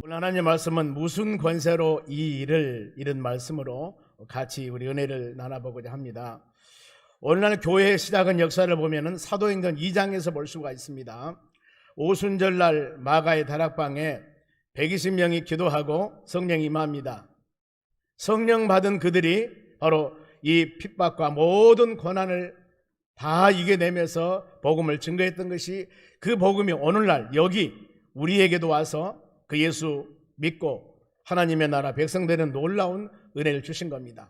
오늘 하나님의 말씀은 무슨 권세로 이 일을, 이런 말씀으로 같이 우리 은혜를 나눠보고자 합니다. 오늘날 교회의 시작은 역사를 보면은 사도행전 2장에서 볼 수가 있습니다. 오순절날 마가의 다락방에 120명이 기도하고 성령이 임합니다. 성령 받은 그들이 바로 이 핍박과 모든 고난을 다 이겨내면서 복음을 증거했던 것이, 그 복음이 오늘날 여기 우리에게도 와서 그 예수 믿고 하나님의 나라 백성 되는 놀라운 은혜를 주신 겁니다.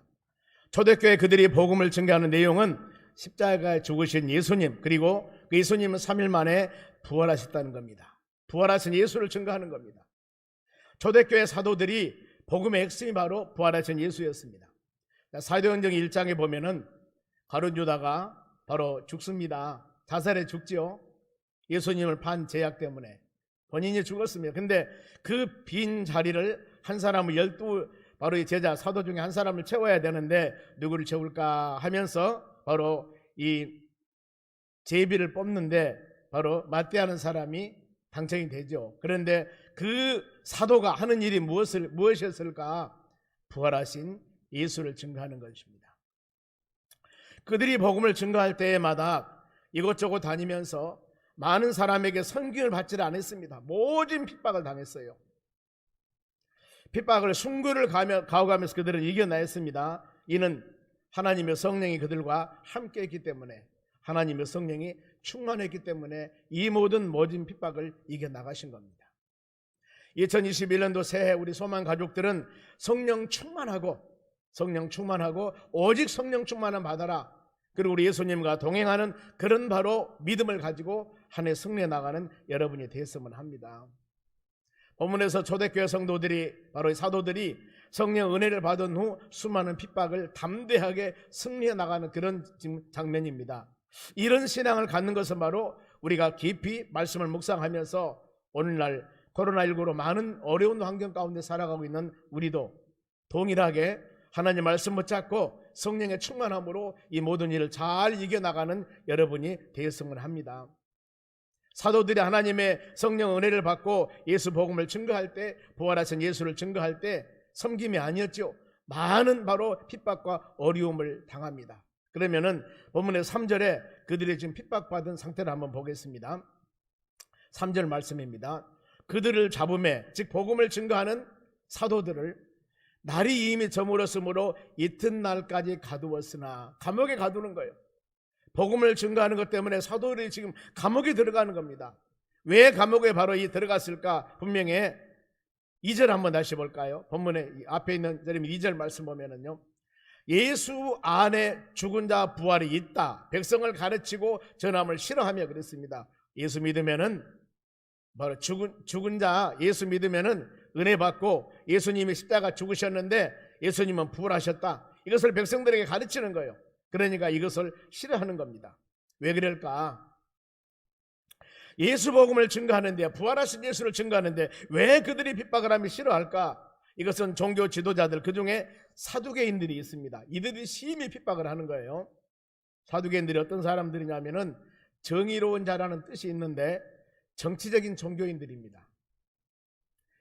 초대교회 그들이 복음을 증거하는 내용은 십자가에 죽으신 예수님, 그리고 그 예수님은 3일 만에 부활하셨다는 겁니다. 부활하신 예수를 증거하는 겁니다. 초대교회 사도들이 복음의 핵심이 바로 부활하신 예수였습니다. 사도행전 1장에 보면은 가룟 유다가 바로 죽습니다. 자살해 죽지요. 예수님을 판 제약 때문에 본인이 죽었습니다. 근데 그 빈 자리를 한 사람을 12, 바로 이 제자 사도 중에 한 사람을 채워야 되는데 누구를 채울까 하면서 바로 이 제비를 뽑는데 바로 마띠아는 사람이 당첨이 되죠. 그런데 그 사도가 하는 일이 무엇이었을까? 부활하신 예수를 증거하는 것입니다. 그들이 복음을 증거할 때마다 이곳저곳 다니면서 많은 사람에게 선교를 받지를 않았습니다. 모진 핍박을 당했어요. 핍박을 순교를 가오가면서 그들은 이겨냈습니다. 이는 하나님의 성령이 그들과 함께 했기 때문에, 하나님의 성령이 충만했기 때문에 이 모든 모진 핍박을 이겨나가신 겁니다. 2021년도 새해 우리 소망 가족들은 성령 충만하고 오직 성령 충만함 받아라, 그리고 우리 예수님과 동행하는 그런 바로 믿음을 가지고 한 해 승리해 나가는 여러분이 되었으면 합니다. 본문에서 초대교회 성도들이, 바로 사도들이 성령 은혜를 받은 후 수많은 핍박을 담대하게 승리해 나가는 그런 장면입니다. 이런 신앙을 갖는 것은 바로 우리가 깊이 말씀을 묵상하면서 오늘날 코로나19로 많은 어려운 환경 가운데 살아가고 있는 우리도 동일하게 하나님 말씀 붙잡고 성령의 충만함으로 이 모든 일을 잘 이겨나가는 여러분이 되었으면 합니다. 사도들이 하나님의 성령 은혜를 받고 예수 복음을 증거할 때, 부활하신 예수를 증거할 때 섬김이 아니었죠. 많은 바로 핍박과 어려움을 당합니다. 그러면은 본문의 3절에 그들이 지금 핍박받은 상태를 한번 보겠습니다. 3절 말씀입니다. 그들을 잡음에, 즉 복음을 증거하는 사도들을 날이 이미 저물었으므로 이튿날까지 가두었으나, 감옥에 가두는 거예요. 복음을 증거하는 것 때문에 사도들이 지금 감옥에 들어가는 겁니다. 왜 감옥에 바로 들어갔을까? 분명히 2절 한번 다시 볼까요? 본문에 앞에 있는 2절 말씀 보면은요, 예수 안에 죽은 자 부활이 있다, 백성을 가르치고 전함을 싫어하며 그랬습니다. 예수 믿으면은 바로 죽은 자 예수 믿으면은 은혜 받고, 예수님이 십자가 죽으셨는데 예수님은 부활하셨다, 이것을 백성들에게 가르치는 거예요. 그러니까 이것을 싫어하는 겁니다. 왜 그럴까? 예수 복음을 증거하는데, 부활하신 예수를 증거하는데 왜 그들이 핍박을 하며 싫어할까? 이것은 종교 지도자들, 그 중에 사두개인들이 있습니다. 이들이 심히 핍박을 하는 거예요. 사두개인들이 어떤 사람들이냐면은 정의로운 자라는 뜻이 있는데 정치적인 종교인들입니다.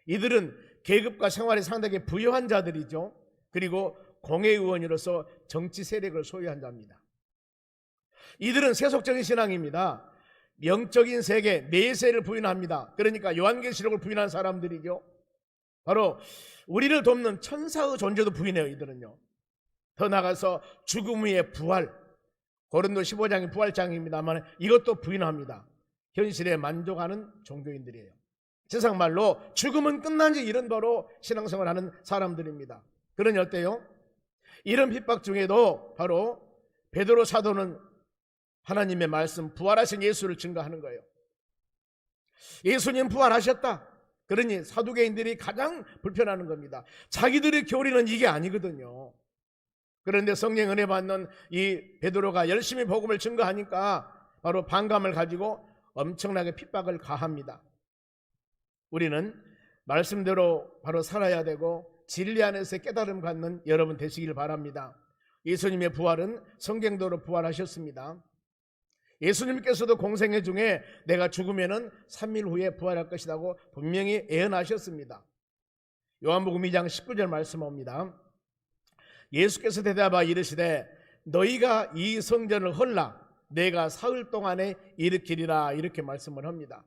이들은 계급과 생활이 상당히 부유한 자들이죠. 그리고 공회의원으로서 정치 세력을 소유한 자입니다. 이들은 세속적인 신앙입니다. 영적인 세계, 내세를 부인합니다. 그러니까 요한계시록을 부인한 사람들이죠. 바로 우리를 돕는 천사의 존재도 부인해요. 이들은요. 더 나아가서 죽음 후의 부활, 고린도 15장이 부활장입니다만 이것도 부인합니다. 현실에 만족하는 종교인들이에요. 세상 말로 죽음은 끝난지 이런 바로 신앙생활을 하는 사람들입니다. 그러니 어때요? 이런 핍박 중에도 바로 베드로 사도는 하나님의 말씀, 부활하신 예수를 증거하는 거예요. 예수님 부활하셨다. 그러니 사두개인들이 가장 불편하는 겁니다. 자기들의 교리는 이게 아니거든요. 그런데 성령 은혜 받는 이 베드로가 열심히 복음을 증거하니까 바로 반감을 가지고 엄청나게 핍박을 가합니다. 우리는 말씀대로 바로 살아야 되고 진리 안에서 깨달음 갖는 여러분 되시길 바랍니다. 예수님의 부활은 성경대로 부활하셨습니다. 예수님께서도 공생애 중에 내가 죽으면은 3일 후에 부활할 것이라고 분명히 예언하셨습니다. 요한복음 2장 19절 말씀 옵니다. 예수께서 대답하여 이르시되 너희가 이 성전을 헐라 내가 사흘 동안에 일으키리라, 이렇게 말씀을 합니다.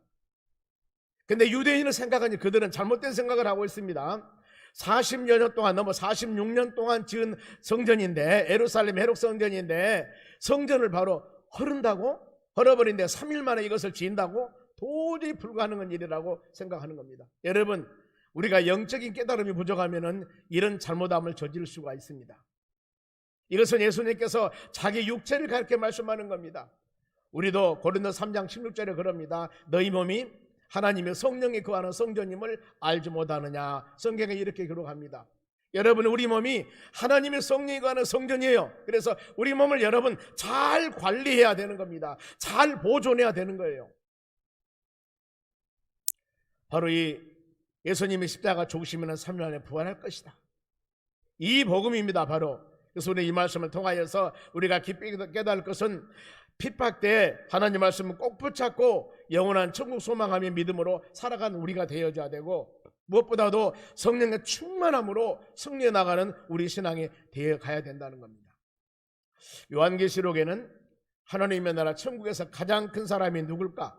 근데 유대인은 생각하니 그들은 잘못된 생각을 하고 있습니다. 40여 년 동안, 넘어 46년 동안 지은 성전인데, 예루살렘 회록 성전인데 성전을 바로 헐은다고? 헐어버린데 3일 만에 이것을 지은다고? 도저히 불가능한 일이라고 생각하는 겁니다. 여러분, 우리가 영적인 깨달음이 부족하면 이런 잘못함을 저지를 수가 있습니다. 이것은 예수님께서 자기 육체를 가르쳐 말씀하는 겁니다. 우리도 고린도 3장 16절에 그럽니다. 너희 몸이 하나님의 성령이 거하는 성전임을 알지 못하느냐. 성경에 이렇게 기록합니다. 여러분, 우리 몸이 하나님의 성령이 거하는 성전이에요. 그래서 우리 몸을 여러분 잘 관리해야 되는 겁니다. 잘 보존해야 되는 거예요. 바로 이 예수님의 십자가 죽으시면 3일 안에 부활할 것이다, 이 복음입니다. 바로. 그래서 우리 이 말씀을 통하여서 우리가 깊이 깨달을 것은 핍박 때 하나님 말씀을 꼭 붙잡고 영원한 천국 소망하며 믿음으로 살아가는 우리가 되어져야 되고, 무엇보다도 성령의 충만함으로 승리해 나가는 우리 신앙이 되어 가야 된다는 겁니다. 요한계시록에는 하나님의 나라 천국에서 가장 큰 사람이 누굴까?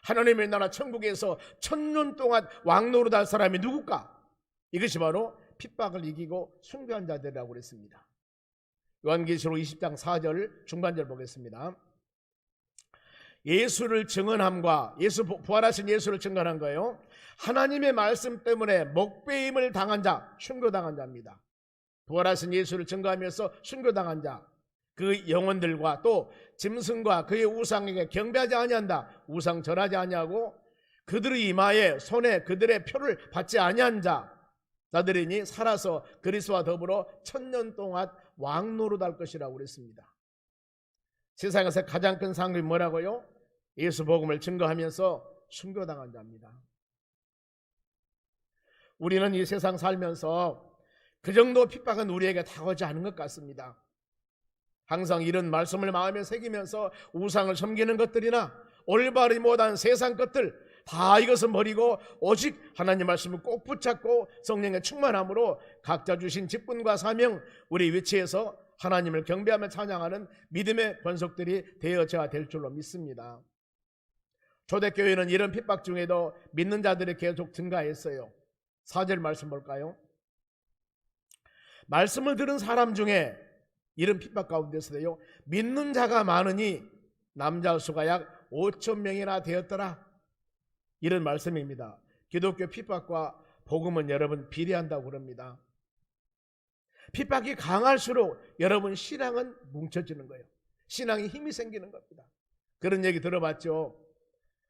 하나님의 나라 천국에서 1000년 동안 왕노릇할 사람이 누굴까? 이것이 바로 핍박을 이기고 순교한 자들이라고 그랬습니다. 요한계시록 20장 4절 중반절 보겠습니다. 예수를 증언함과, 부활하신 예수를 증언한 거예요. 하나님의 말씀 때문에 목배임을 당한 자, 순교당한 자입니다. 부활하신 예수를 증거하면서 순교당한 자, 그 영혼들과 또 짐승과 그의 우상에게 경배하지 아니한다, 우상 절하지 아니하고 그들의 이마에 손에 그들의 표를 받지 아니한 자들이니 살아서 그리스도와 더불어 1000년 동안 왕노릇할 것이라고 그랬습니다. 세상에서 가장 큰 상급이 뭐라고요? 예수 복음을 증거하면서 순교당한 자입니다. 우리는 이 세상 살면서 그 정도 핍박은 우리에게 다가오지 않은 것 같습니다. 항상 이런 말씀을 마음에 새기면서 우상을 섬기는 것들이나 올바르지 못한 세상 것들 다 이것은 버리고 오직 하나님 말씀을 꼭 붙잡고 성령의 충만함으로 각자 주신 직분과 사명, 우리 위치에서 하나님을 경배하며 찬양하는 믿음의 권속들이 되어져야 될 줄로 믿습니다. 초대교회는 이런 핍박 중에도 믿는 자들이 계속 증가했어요. 4절 말씀 볼까요? 말씀을 들은 사람 중에 이런 핍박 가운데서도요, 믿는 자가 많으니 남자 수가 약 5,000명이나 되었더라, 이런 말씀입니다. 기독교 핍박과 복음은 여러분 비례한다고 그럽니다. 핍박이 강할수록 여러분 신앙은 뭉쳐지는 거예요. 신앙에 힘이 생기는 겁니다. 그런 얘기 들어봤죠?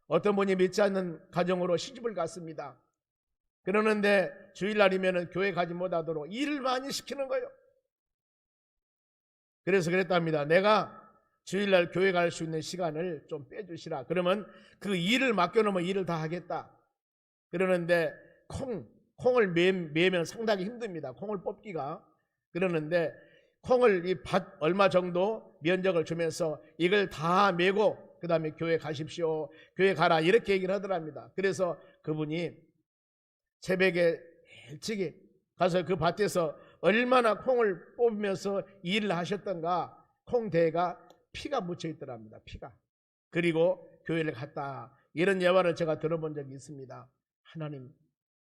어떤 분이 믿지 않는 가정으로 시집을 갔습니다. 그러는데 주일날이면 교회 가지 못하도록 일을 많이 시키는 거예요. 그래서 그랬답니다. 내가 주일날 교회 갈 수 있는 시간을 좀 빼주시라. 그러면 그 일을 맡겨놓으면 일을 다 하겠다. 그러는데 콩을 매면 상당히 힘듭니다. 콩을 뽑기가. 그러는데 콩을 이 밭 얼마 정도 면적을 주면서 이걸 다 메고 그 다음에 교회 가십시오, 교회 가라, 이렇게 얘기를 하더랍니다. 그래서 그분이 새벽에 일찍이 가서 그 밭에서 얼마나 콩을 뽑으면서 일을 하셨던가, 콩대가 피가 묻혀 있더랍니다. 피가. 그리고 교회를 갔다, 이런 예화를 제가 들어본 적이 있습니다. 하나님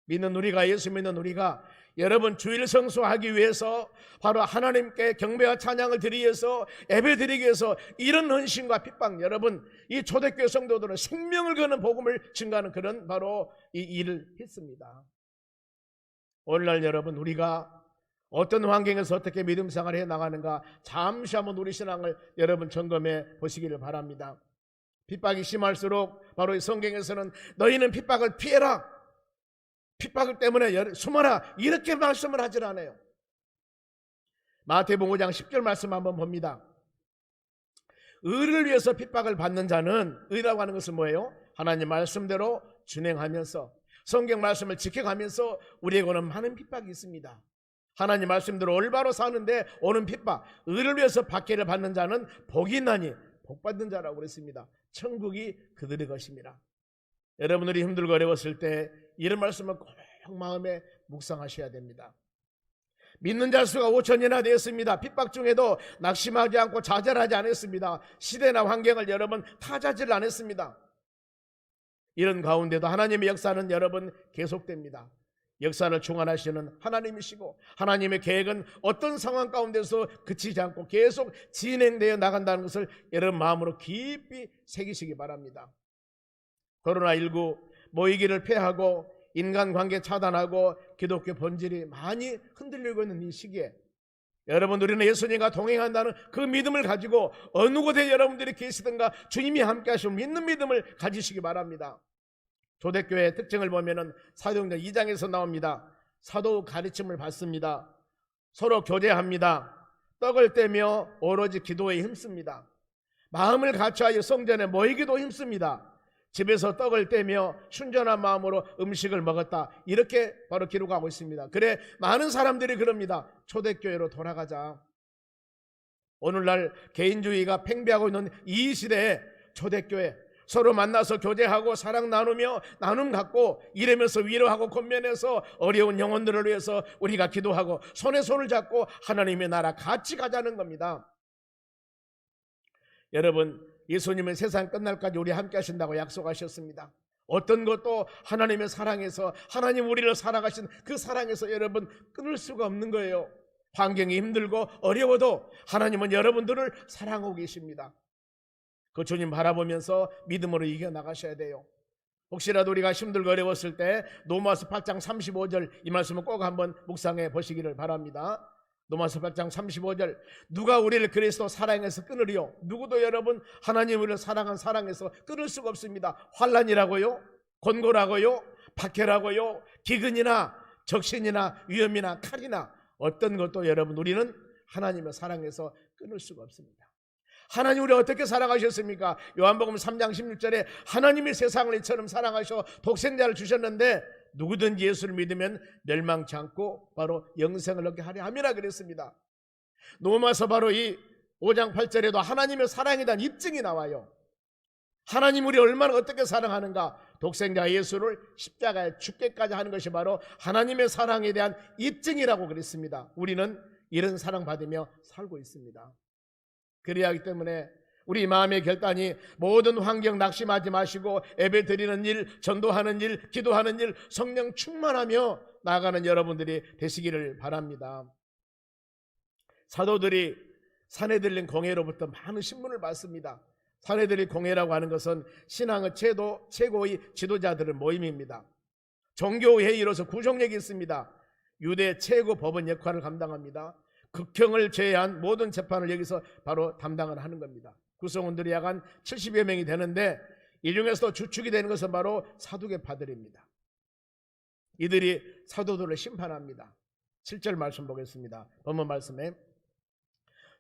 믿는 우리가, 예수 믿는 우리가 여러분 주일 성수하기 위해서, 바로 하나님께 경배와 찬양을 드리기 위해서, 예배 드리기 위해서 이런 헌신과 핍박, 여러분 이 초대교회 성도들은 생명을 거는 복음을 증가하는 그런 바로 이 일을 했습니다. 오늘날 여러분 우리가 어떤 환경에서 어떻게 믿음 생활을 해나가는가 잠시 한번 우리 신앙을 여러분 점검해 보시기를 바랍니다. 핍박이 심할수록 바로 이 성경에서는 너희는 핍박을 피해라, 핍박을 때문에 숨어라, 이렇게 말씀을 하질 않아요. 마태복음 5장 10절 말씀 한번 봅니다. 의를 위해서 핍박을 받는 자는, 의라고 하는 것은 뭐예요? 하나님 말씀대로 준행하면서 성경 말씀을 지켜가면서 우리에게 오는 많은 핍박이 있습니다. 하나님 말씀대로 올바로 사는데 오는 핍박, 의를 위해서 박해를 받는 자는 복이 있나니 복받는 자라고 그랬습니다. 천국이 그들의 것입니다. 여러분들이 힘들고 어려웠을 때 이런 말씀을 꼭 꼭 마음에 묵상하셔야 됩니다. 믿는 자 수가 5천이나 되었습니다. 핍박 중에도 낙심하지 않고 좌절하지 않았습니다. 시대나 환경을 여러분 타자질 안 했습니다. 이런 가운데도 하나님의 역사는 여러분 계속됩니다. 역사를 중환하시는 하나님이시고 하나님의 계획은 어떤 상황 가운데서 그치지 않고 계속 진행되어 나간다는 것을 여러분 마음으로 깊이 새기시기 바랍니다. 코로나19 모이기를 폐하고 인간관계 차단하고 기독교 본질이 많이 흔들리고 있는 이 시기에 여러분, 우리는 예수님과 동행한다는 그 믿음을 가지고 어느 곳에 여러분들이 계시든가 주님이 함께 하시고 믿는 믿음을 가지시기 바랍니다. 초대교회의 특징을 보면은 사도행전 2장에서 나옵니다. 사도 가르침을 받습니다. 서로 교제합니다. 떡을 떼며 오로지 기도에 힘씁니다. 마음을 같이하여 성전에 모이기도 힘씁니다. 집에서 떡을 떼며 순전한 마음으로 음식을 먹었다. 이렇게 바로 기록하고 있습니다. 그래 많은 사람들이 그럽니다. 초대교회로 돌아가자. 오늘날 개인주의가 팽배하고 있는 이 시대에 초대교회 서로 만나서 교제하고 사랑 나누며 나눔 갖고 이러면서 위로하고 권면해서 어려운 영혼들을 위해서 우리가 기도하고 손에 손을 잡고 하나님의 나라 같이 가자는 겁니다. 여러분, 예수님은 세상 끝날까지 우리 함께 하신다고 약속하셨습니다. 어떤 것도 하나님의 사랑에서 하나님 우리를 사랑하신 그 사랑에서 여러분 끊을 수가 없는 거예요. 환경이 힘들고 어려워도 하나님은 여러분들을 사랑하고 계십니다. 그 주님 바라보면서 믿음으로 이겨나가셔야 돼요. 혹시라도 우리가 힘들고 어려웠을 때 로마서 8장 35절 이 말씀을 꼭 한번 묵상해 보시기를 바랍니다. 로마서 8장 35절 누가 우리를 그리스도 사랑해서 끊으리요? 누구도 여러분 하나님 우리를 사랑한 사랑에서 끊을 수가 없습니다. 환난이라고요? 곤고라고요? 박해라고요? 기근이나 적신이나 위험이나 칼이나 어떤 것도 여러분 우리는 하나님의 사랑에서 끊을 수가 없습니다. 하나님 우리 어떻게 사랑하셨습니까? 요한복음 3장 16절에 하나님이 세상을 이처럼 사랑하셔 독생자를 주셨는데 누구든지 예수를 믿으면 멸망치 않고 바로 영생을 얻게 하려 함이라 그랬습니다. 로마서 바로 이 5장 8절에도 하나님의 사랑에 대한 입증이 나와요. 하나님 우리 얼마나 어떻게 사랑하는가? 독생자 예수를 십자가에 죽게까지 하는 것이 바로 하나님의 사랑에 대한 입증이라고 그랬습니다. 우리는 이런 사랑 받으며 살고 있습니다. 그래야 하기 때문에 우리 마음의 결단이 모든 환경 낙심하지 마시고 예배 드리는 일, 전도하는 일, 기도하는 일, 성령 충만하며 나아가는 여러분들이 되시기를 바랍니다. 사도들이 사내들린 공회로부터 많은 신문을 받습니다. 사내들린 공회라고 하는 것은 신앙의 최고의 지도자들의 모임입니다. 종교회의로서 구속력이 있습니다. 유대 최고 법원 역할을 감당합니다. 극형을 제외한 모든 재판을 여기서 바로 담당을 하는 겁니다. 구성원들이 약 한 70여 명이 되는데 이 중에서도 주축이 되는 것은 바로 사두개파들입니다. 이들이 사도들을 심판합니다. 7절 말씀 보겠습니다. 본문 말씀에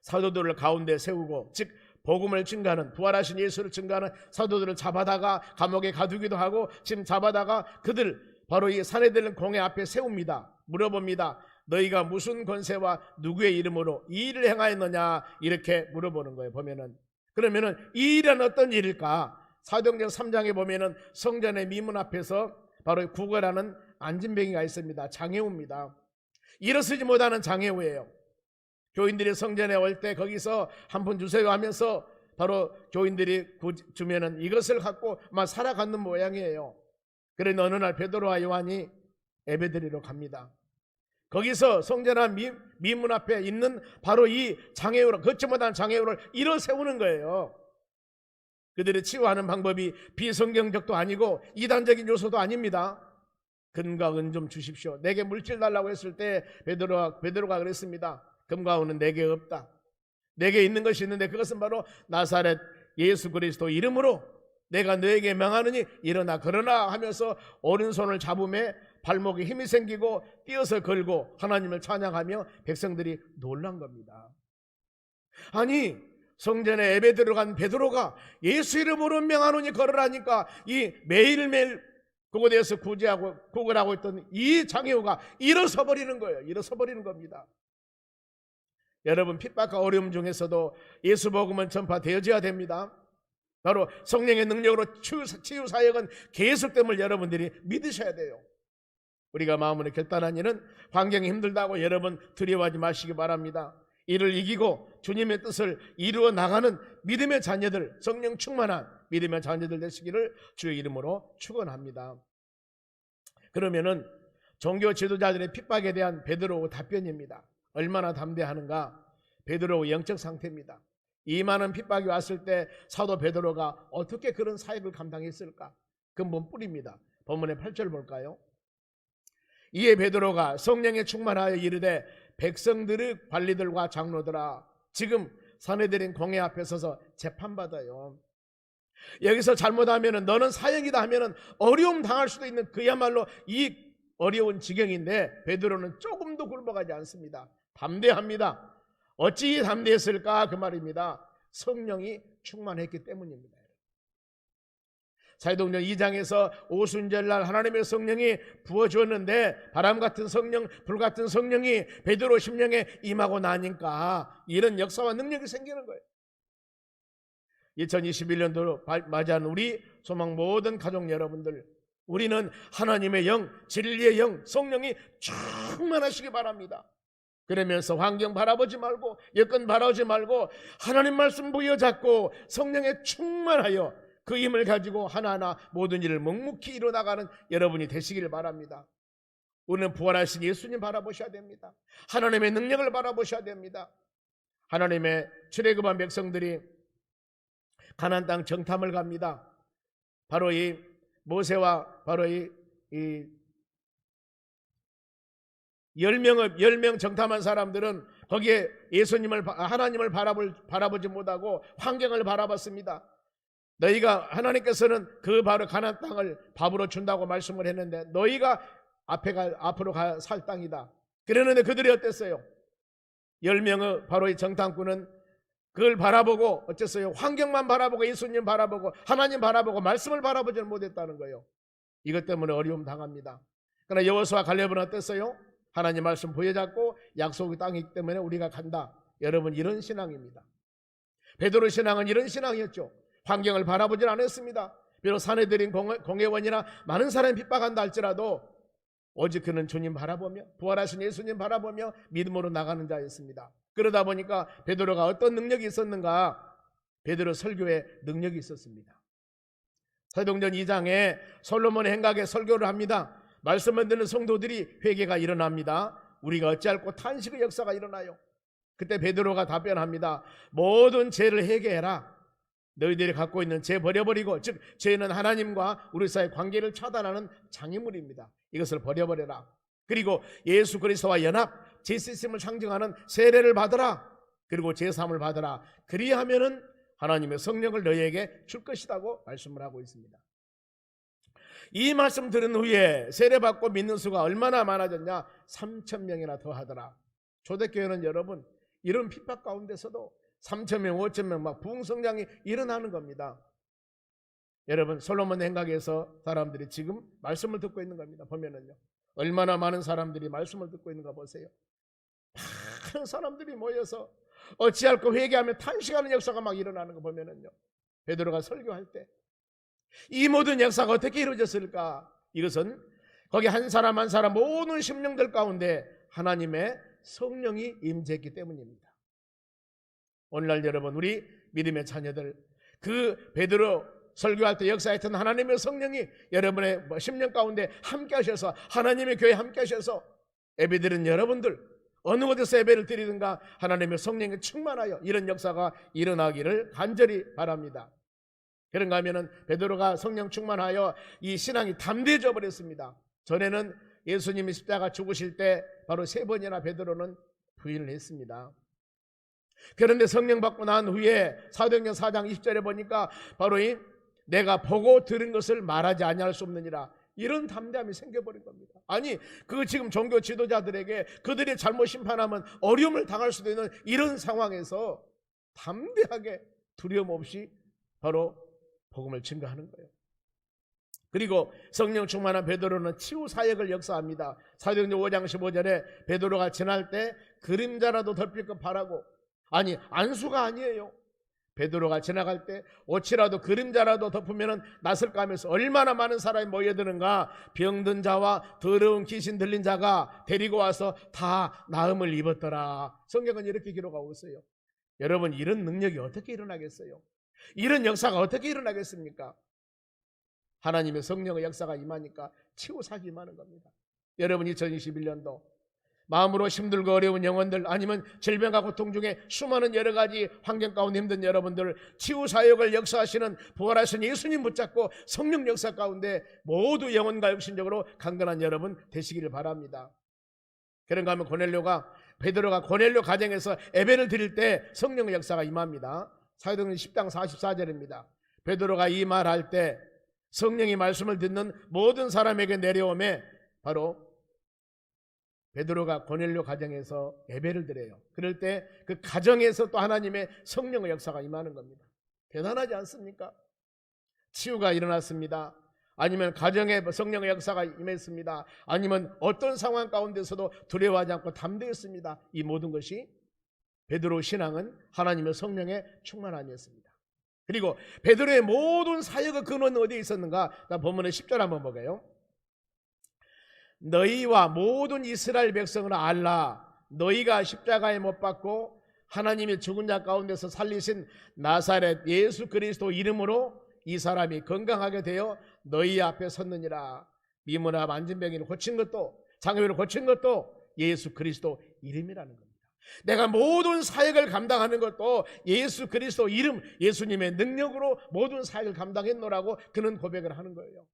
사도들을 가운데 세우고 즉 복음을 증거하는 부활하신 예수를 증거하는 사도들을 잡아다가 감옥에 가두기도 하고 지금 잡아다가 그들 바로 이 사내들은 공회 앞에 세웁니다. 물어봅니다. 너희가 무슨 권세와 누구의 이름으로 이 일을 행하였느냐 이렇게 물어보는 거예요. 보면은 그러면은 이 일은 어떤 일일까? 사도행전 3장에 보면은 성전의 미문 앞에서 바로 구걸하는 안진뱅이가 있습니다. 장애우입니다. 일어서지 못하는 장애우예요. 교인들이 성전에 올 때 거기서 한 푼 주세요 하면서 바로 교인들이 주면은 이것을 갖고 막 살아가는 모양이에요. 그런데 어느 날 베드로와 요한이 예배드리러 갑니다. 거기서 성전 미문 앞에 있는 바로 이 장애우를 걷지 못한 장애우를 일어 세우는 거예요. 그들이 치유하는 방법이 비성경적도 아니고 이단적인 요소도 아닙니다. 금과 은 좀 주십시오. 내게 물질 달라고 했을 때 베드로가 그랬습니다. 금과 은은 내게 없다. 내게 있는 것이 있는데 그것은 바로 나사렛 예수 그리스도 이름으로 내가 너에게 명하느니 일어나 걸어라 하면서 오른손을 잡음에 발목에 힘이 생기고 뛰어서 걸고 하나님을 찬양하며 백성들이 놀란 겁니다. 아니 성전에 예배 들어간 베드로가 예수 이름으로 명하노니 걸으라니까 이 매일매일 그곳에서 구걸하고 있던 이 장애우가 일어서 버리는 거예요. 일어서 버리는 겁니다. 여러분 핍박과 어려움 중에서도 예수 복음은 전파되어져야 됩니다. 바로 성령의 능력으로 치유 사역은 계속됨을 여러분들이 믿으셔야 돼요. 우리가 마음으로 결단한 일은 환경이 힘들다고 여러분 두려워하지 마시기 바랍니다. 이를 이기고 주님의 뜻을 이루어 나가는 믿음의 자녀들, 성령 충만한 믿음의 자녀들 되시기를 주의 이름으로 축원합니다. 그러면은 종교 지도자들의 핍박에 대한 베드로의 답변입니다. 얼마나 담대하는가? 베드로의 영적 상태입니다. 이 많은 핍박이 왔을 때 사도 베드로가 어떻게 그런 사역을 감당했을까? 근본 뿌리입니다. 본문의 8절 볼까요? 이에 베드로가 성령에 충만하여 이르되 백성들의 관리들과 장로들아, 지금 사내들인 공회 앞에 서서 재판받아요. 여기서 잘못하면 너는 사형이다 하면 어려움 당할 수도 있는 그야말로 이 어려운 지경인데 베드로는 조금도 굴복하지 않습니다. 담대합니다. 어찌 담대했을까? 그 말입니다. 성령이 충만했기 때문입니다. 사도행전 2장에서 오순절날 하나님의 성령이 부어주었는데 바람같은 성령, 불같은 성령이 베드로 심령에 임하고 나니까 이런 역사와 능력이 생기는 거예요. 2021년도로 맞이한 우리 소망 모든 가족 여러분들, 우리는 하나님의 영, 진리의 영, 성령이 충만하시기 바랍니다. 그러면서 환경 바라보지 말고 여건 바라보지 말고 하나님 말씀 부여잡고 성령에 충만하여 그 힘을 가지고 하나하나 모든 일을 묵묵히 이뤄나가는 여러분이 되시기를 바랍니다. 우리는 부활하신 예수님 바라보셔야 됩니다. 하나님의 능력을 바라보셔야 됩니다. 하나님의 출애굽한 백성들이 가나안 땅 정탐을 갑니다. 바로 이 모세와 바로 이 10명 정탐한 사람들은 거기에 하나님을 바라보지 못하고 환경을 바라봤습니다. 너희가 하나님께서는 그 바로 가나안 땅을 밥으로 준다고 말씀을 했는데 너희가 앞으로 살 땅이다. 그랬는데 그들이 어땠어요? 10명의 바로 이 정탐꾼은 그걸 바라보고 어쨌어요? 환경만 바라보고 예수님 바라보고 하나님 바라보고 말씀을 바라보지 못했다는 거예요. 이것 때문에 어려움 당합니다. 그러나 여호수아 갈렙은 어땠어요? 하나님 말씀 보여잡고 약속의 땅이기 때문에 우리가 간다. 여러분, 이런 신앙입니다. 베드로 신앙은 이런 신앙이었죠. 환경을 바라보질 않았습니다. 비록 사내들인 공회원이나 많은 사람이 핍박한다 할지라도 오직 그는 주님 바라보며 부활하신 예수님 바라보며 믿음으로 나가는 자였습니다. 그러다 보니까 베드로가 어떤 능력이 있었는가? 베드로 설교에 능력이 있었습니다. 사도행전 2장에 솔로몬의 행각에 설교를 합니다. 말씀을 듣는 성도들이 회개가 일어납니다. 우리가 어찌할꼬 탄식의 역사가 일어나요. 그때 베드로가 답변합니다. 모든 죄를 회개해라. 너희들이 갖고 있는 죄 버려버리고, 즉 죄는 하나님과 우리 사이의 관계를 차단하는 장애물입니다. 이것을 버려버려라. 그리고 예수 그리스도와 연합, 죄씻음을 상징하는 세례를 받으라. 그리고 제사함을 받으라. 그리하면은 하나님의 성령을 너희에게 줄 것이라고 말씀을 하고 있습니다. 이 말씀 들은 후에 세례받고 믿는 수가 얼마나 많아졌냐? 3,000명이나 더 하더라. 초대교회는 여러분 이런 핍박 가운데서도 3,000명, 5,000명 막 부흥성장이 일어나는 겁니다. 여러분, 솔로몬 행각에서 사람들이 지금 말씀을 듣고 있는 겁니다. 보면은요, 얼마나 많은 사람들이 말씀을 듣고 있는가 보세요. 많은 사람들이 모여서 어찌할꼬 회개하면 탄식하는 역사가 막 일어나는 거 보면은요, 베드로가 설교할 때 이 모든 역사가 어떻게 이루어졌을까? 이것은 거기 한 사람 한 사람 모든 심령들 가운데 하나님의 성령이 임재했기 때문입니다. 오늘날 여러분, 우리 믿음의 자녀들, 그 베드로 설교할 때 역사했던 하나님의 성령이 여러분의 심령 가운데 함께 하셔서 하나님의 교회에 함께 하셔서 예배드리는 여러분들 어느 곳에서 예배를 드리든가 하나님의 성령에 충만하여 이런 역사가 일어나기를 간절히 바랍니다. 그런가 하면은 베드로가 성령 충만하여 이 신앙이 담대해져 버렸습니다. 전에는 예수님이 십자가 죽으실 때 바로 3번이나 베드로는 부인을 했습니다. 그런데 성령 받고 난 후에 사도행전 4장 20절에 보니까 바로 이 내가 보고 들은 것을 말하지 아니할 수 없느니라, 이런 담대함이 생겨버린 겁니다. 아니, 그 지금 종교 지도자들에게 그들의 잘못 심판하면 어려움을 당할 수도 있는 이런 상황에서 담대하게 두려움 없이 바로 복음을 증거하는 거예요. 그리고 성령 충만한 베드로는 치유 사역을 역사합니다. 사도행전 5장 15절에 베드로가 지날 때 그림자라도 덮일 것 바라고, 아니 안수가 아니에요. 베드로가 지나갈 때 옷이라도 그림자라도 덮으면 낫을까 하면서 얼마나 많은 사람이 모여드는가. 병든 자와 더러운 귀신 들린 자가 데리고 와서 다 나음을 입었더라. 성경은 이렇게 기록하고 있어요. 여러분, 이런 능력이 어떻게 일어나겠어요? 이런 역사가 어떻게 일어나겠습니까? 하나님의 성령의 역사가 임하니까 치유사기 임하는 겁니다. 여러분, 2021년도 마음으로 힘들고 어려운 영혼들, 아니면 질병과 고통 중에 수많은 여러 가지 환경 가운데 힘든 여러분들, 치유사역을 역사하시는 부활하신 예수님 붙잡고 성령 역사 가운데 모두 영혼과 육신적으로 강건한 여러분 되시기를 바랍니다. 그런가 하면 베드로가 고넬료 가정에서 예배를 드릴 때 성령의 역사가 임합니다. 사도행전 10장 44절입니다. 베드로가 이 말할 때 성령이 말씀을 듣는 모든 사람에게 내려오매 바로 베드로가 고넬료 가정에서 예배를 드려요. 그럴 때 그 가정에서 또 하나님의 성령의 역사가 임하는 겁니다. 대단하지 않습니까? 치유가 일어났습니다. 아니면 가정에 성령의 역사가 임했습니다. 아니면 어떤 상황 가운데서도 두려워하지 않고 담대했습니다. 이 모든 것이 베드로 신앙은 하나님의 성령의 충만함이었습니다. 그리고 베드로의 모든 사역의 근원은 어디에 있었는가? 본문의 10절 한번 보게요. 너희와 모든 이스라엘 백성을 알라. 너희가 십자가에 못 박고 하나님이 죽은 자 가운데서 살리신 나사렛 예수 그리스도 이름으로 이 사람이 건강하게 되어 너희 앞에 섰느니라. 미문화 만진병이를 고친 것도, 장애인을 고친 것도 예수 그리스도 이름이라는 겁니다. 내가 모든 사역을 감당하는 것도 예수 그리스도 이름, 예수님의 능력으로 모든 사역을 감당했노라고 그는 고백을 하는 거예요.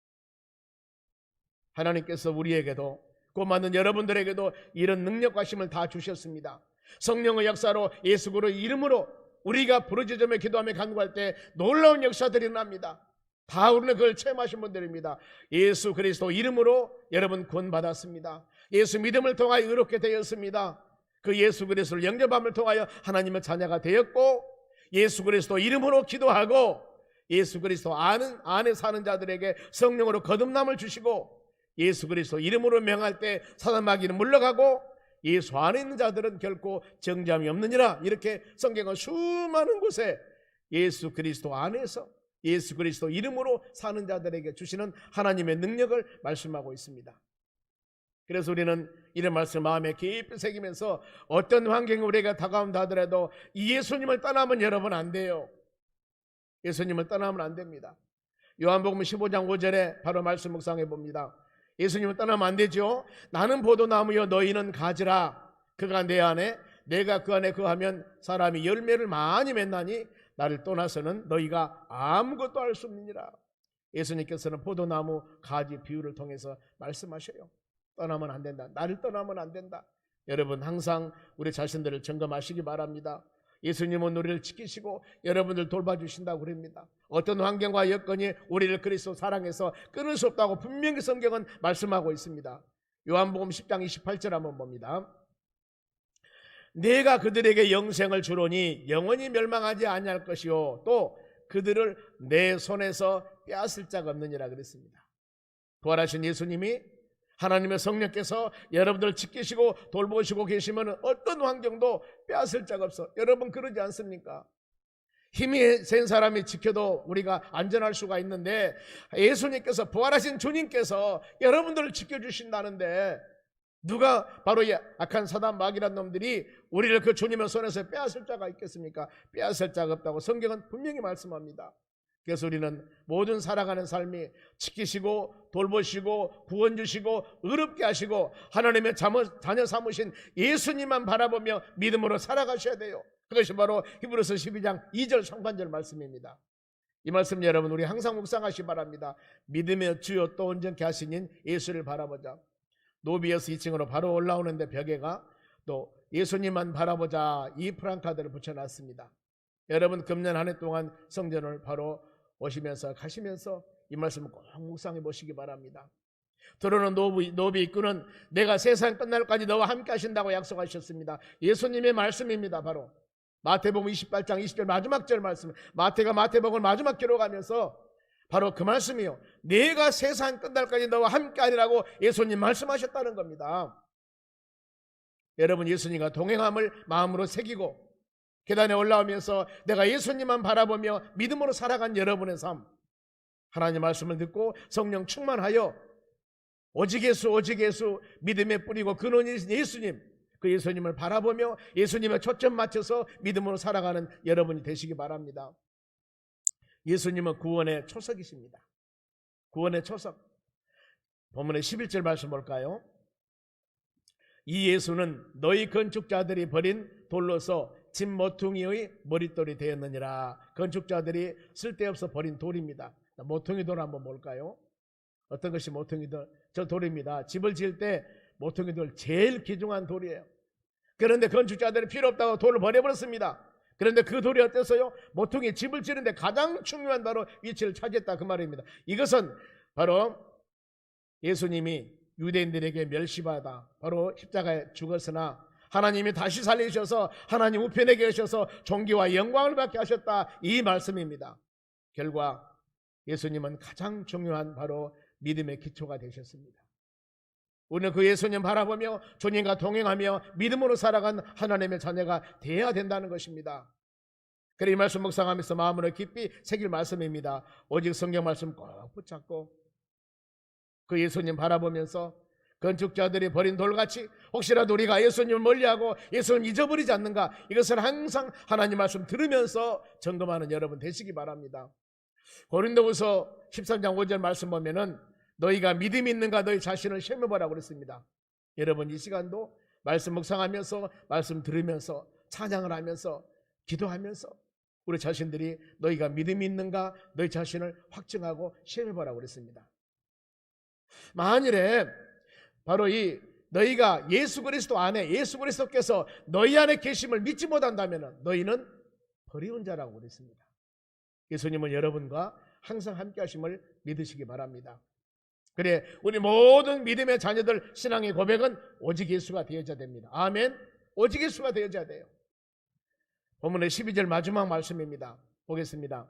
하나님께서 우리에게도, 꼭 맞는 여러분들에게도 이런 능력과 힘을 다 주셨습니다. 성령의 역사로 예수 그리스도 이름으로 우리가 부르짖으며 기도하며 간구할 때 놀라운 역사들이 일어납니다. 다 우리는 그걸 체험하신 분들입니다. 예수 그리스도 이름으로 여러분 구원받았습니다. 예수 믿음을 통하여 의롭게 되었습니다. 그 예수 그리스도를 영접함을 통하여 하나님의 자녀가 되었고, 예수 그리스도 이름으로 기도하고 예수 그리스도 안에 사는 자들에게 성령으로 거듭남을 주시고, 예수 그리스도 이름으로 명할 때 사단 마귀는 물러가고 예수 안에 있는 자들은 결코 정죄함이 없느니라. 이렇게 성경은 수많은 곳에 예수 그리스도 안에서 예수 그리스도 이름으로 사는 자들에게 주시는 하나님의 능력을 말씀하고 있습니다. 그래서 우리는 이런 말씀 마음에 깊이 새기면서 어떤 환경이 우리에게 다가온다 하더라도 이 예수님을 떠나면 여러분 안 돼요. 예수님을 떠나면 안 됩니다. 요한복음 15장 5절에 바로 말씀 묵상해 봅니다. 예수님을 떠나면 안 되죠. 나는 포도나무여 너희는 가지라. 그가 내 안에 내가 그 안에 거하면 사람이 열매를 많이 맺나니 나를 떠나서는 너희가 아무것도 할 수 없느니라. 예수님께서는 포도나무 가지 비유를 통해서 말씀하셔요. 떠나면 안 된다. 나를 떠나면 안 된다. 여러분 항상 우리 자신들을 점검하시기 바랍니다. 예수님은 우리를 지키시고 여러분들 돌봐주신다고 그럽니다. 어떤 환경과 여건이 우리를 그리스도 사랑해서 끊을 수 없다고 분명히 성경은 말씀하고 있습니다. 요한복음 10장 28절 한번 봅니다. 내가 그들에게 영생을 주노니 영원히 멸망하지 아니할 것이요 또 그들을 내 손에서 빼앗을 자가 없느니라 그랬습니다. 부활하신 예수님이 하나님의 성령께서 여러분들을 지키시고 돌보시고 계시면 어떤 환경도 빼앗을 자가 없어. 여러분 그러지 않습니까? 힘이 센 사람이 지켜도 우리가 안전할 수가 있는데 예수님께서 부활하신 주님께서 여러분들을 지켜주신다는데 누가 바로 이 악한 사단 마귀란 놈들이 우리를 그 주님의 손에서 빼앗을 자가 있겠습니까? 빼앗을 자가 없다고 성경은 분명히 말씀합니다. 그래서 우리는 모든 살아가는 삶이 지키시고 돌보시고 구원 주시고 의롭게 하시고 하나님의 자녀 삼으신 예수님만 바라보며 믿음으로 살아가셔야 돼요. 그것이 바로 히브리서 12장 2절 상반절 말씀입니다. 이 말씀 여러분 우리 항상 묵상하시기 바랍니다. 믿음의 주요 또 온전케 하시는 예수를 바라보자. 노비에서 2층으로 바로 올라오는데 벽에가 또 예수님만 바라보자 이 프랑카드를 붙여놨습니다. 여러분 금년 한 해 동안 성전을 바로 오시면서 가시면서 이 말씀을 꼭 묵상해 보시기 바랍니다. 들어오는 노비 입구는 내가 세상 끝날까지 너와 함께 하신다고 약속하셨습니다. 예수님의 말씀입니다. 바로 마태복음 28장 20절 마지막 절 말씀. 마태가 마태복음을 마지막 기록하면서 바로 그 말씀이요. 내가 세상 끝날까지 너와 함께 하리라고 예수님 말씀하셨다는 겁니다. 여러분 예수님과 동행함을 마음으로 새기고 계단에 올라오면서 내가 예수님만 바라보며 믿음으로 살아간 여러분의 삶, 하나님 말씀을 듣고 성령 충만하여 오직 예수 오직 예수 믿음에 뿌리고 근원이 예수님, 그 예수님을 바라보며 예수님에 초점 맞춰서 믿음으로 살아가는 여러분이 되시기 바랍니다. 예수님은 구원의 초석이십니다. 구원의 초석. 본문의 11절 말씀 볼까요? 이 예수는 너희 건축자들이 버린 돌로서 집 모퉁이의 머릿돌이 되었느니라. 건축자들이 쓸데없어 버린 돌입니다. 모퉁이 돌 한번 볼까요? 어떤 것이 모퉁이 돌? 저 돌입니다. 집을 지을 때 모퉁이 돌 제일 귀중한 돌이에요. 그런데 건축자들이 필요 없다고 돌을 버려버렸습니다. 그런데 그 돌이 어땠어요? 모퉁이 집을 지는데 가장 중요한 바로 위치를 차지했다, 그 말입니다. 이것은 바로 예수님이 유대인들에게 멸시받아 바로 십자가에 죽었으나 하나님이 다시 살리셔서 하나님 우편에 계셔서 존귀와 영광을 받게 하셨다, 이 말씀입니다. 결과 예수님은 가장 중요한 바로 믿음의 기초가 되셨습니다. 우리는 그 예수님 바라보며 주님과 동행하며 믿음으로 살아간 하나님의 자녀가 되어야 된다는 것입니다. 그래 이 말씀 묵상하면서 마음으로 깊이 새길 말씀입니다. 오직 성경 말씀 꼭 붙잡고 그 예수님 바라보면서 건축자들이 버린 돌같이 혹시라도 우리가 예수님을 멀리하고 예수님을 잊어버리지 않는가, 이것을 항상 하나님 말씀 들으면서 점검하는 여러분 되시기 바랍니다. 고린도후서 13장 5절 말씀 보면은 너희가 믿음이 있는가 너희 자신을 시험해보라고 그랬습니다. 여러분 이 시간도 말씀 묵상하면서 말씀 들으면서 찬양을 하면서 기도하면서 우리 자신들이 너희가 믿음이 있는가 너희 자신을 확증하고 시험해보라고 그랬습니다. 만일에 바로 이 너희가 예수 그리스도 안에 예수 그리스도께서 너희 안에 계심을 믿지 못한다면 너희는 버리운 자라고 그랬습니다. 예수님은 여러분과 항상 함께 하심을 믿으시기 바랍니다. 그래 우리 모든 믿음의 자녀들 신앙의 고백은 오직 예수가 되어져야 됩니다. 아멘. 오직 예수가 되어져야 돼요. 본문의 12절 마지막 말씀입니다. 보겠습니다.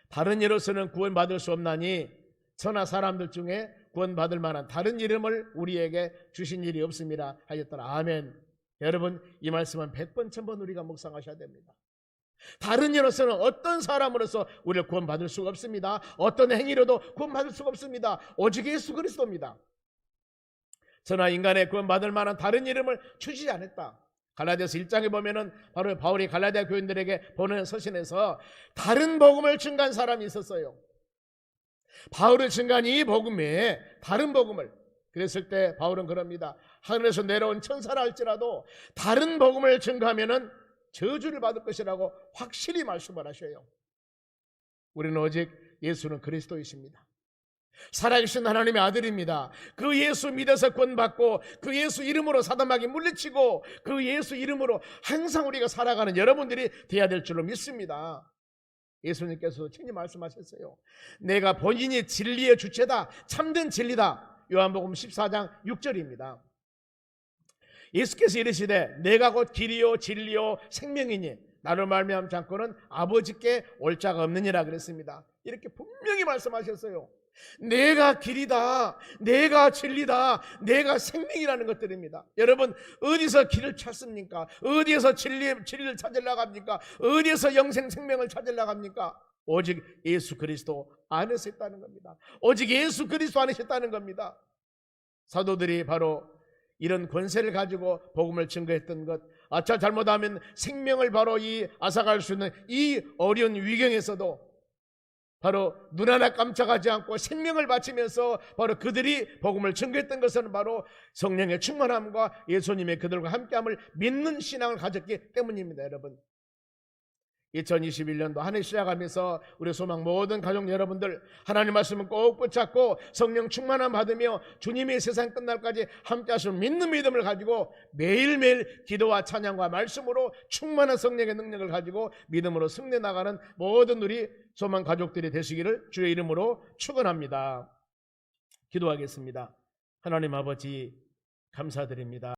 다른 이로서는 구원받을 수 없나니 천하 사람들 중에 구원받을 만한 다른 이름을 우리에게 주신 일이 없습니다 하였더라. 아멘. 여러분 이 말씀은 100번 1000번 우리가 묵상하셔야 됩니다. 다른 이로서는 어떤 사람으로서 우리를 구원받을 수가 없습니다. 어떤 행위로도 구원받을 수가 없습니다. 오직 예수 그리스도입니다. 천하 인간의 구원받을 만한 다른 이름을 주시지 않았다. 갈라디아서 1장에 보면은 바로 바울이 갈라디아 교인들에게 보낸 서신에서 다른 복음을 증거한 사람이 있었어요. 바울을 증거한 이 복음에 다른 복음을, 그랬을 때 바울은 그럽니다. 하늘에서 내려온 천사라 할지라도 다른 복음을 증거하면은 저주를 받을 것이라고 확실히 말씀을 하셔요. 우리는 오직 예수는 그리스도이십니다. 살아계신 하나님의 아들입니다. 그 예수 믿어서 구원받고 그 예수 이름으로 사단마귀 물리치고 그 예수 이름으로 항상 우리가 살아가는 여러분들이 되어야 될 줄로 믿습니다. 예수님께서 친히 말씀하셨어요. 내가 본인이 진리의 주체다, 참된 진리다. 요한복음 14장 6절입니다. 예수께서 이르시되 내가 곧 길이요 진리요 생명이니 나를 말미암지 않고는 아버지께 올 자가 없느니라 그랬습니다. 이렇게 분명히 말씀하셨어요. 내가 길이다, 내가 진리다, 내가 생명이라는 것들입니다. 여러분 어디서 길을 찾습니까? 어디에서 진리를 찾으려고 합니까? 어디에서 영생 생명을 찾으려고 합니까? 오직 예수 그리스도 안에서 있다는 겁니다. 오직 예수 그리스도 안에서 있다는 겁니다. 사도들이 바로 이런 권세를 가지고 복음을 증거했던 것, 아차 잘못하면 생명을 바로 앗아갈 수 있는 이 어려운 위경에서도 바로 눈 하나 깜짝하지 않고 생명을 바치면서 바로 그들이 복음을 증거했던 것은 바로 성령의 충만함과 예수님의 그들과 함께함을 믿는 신앙을 가졌기 때문입니다. 여러분 2021년도 한 해 시작하면서 우리 소망 모든 가족 여러분들 하나님 말씀은 꼭 붙잡고 성령 충만함 받으며 주님의 세상 끝날까지 함께 하시는 믿는 믿음을 가지고 매일매일 기도와 찬양과 말씀으로 충만한 성령의 능력을 가지고 믿음으로 승리해 나가는 모든 우리 소망 가족들이 되시기를 주의 이름으로 축원합니다. 기도하겠습니다. 하나님 아버지 감사드립니다.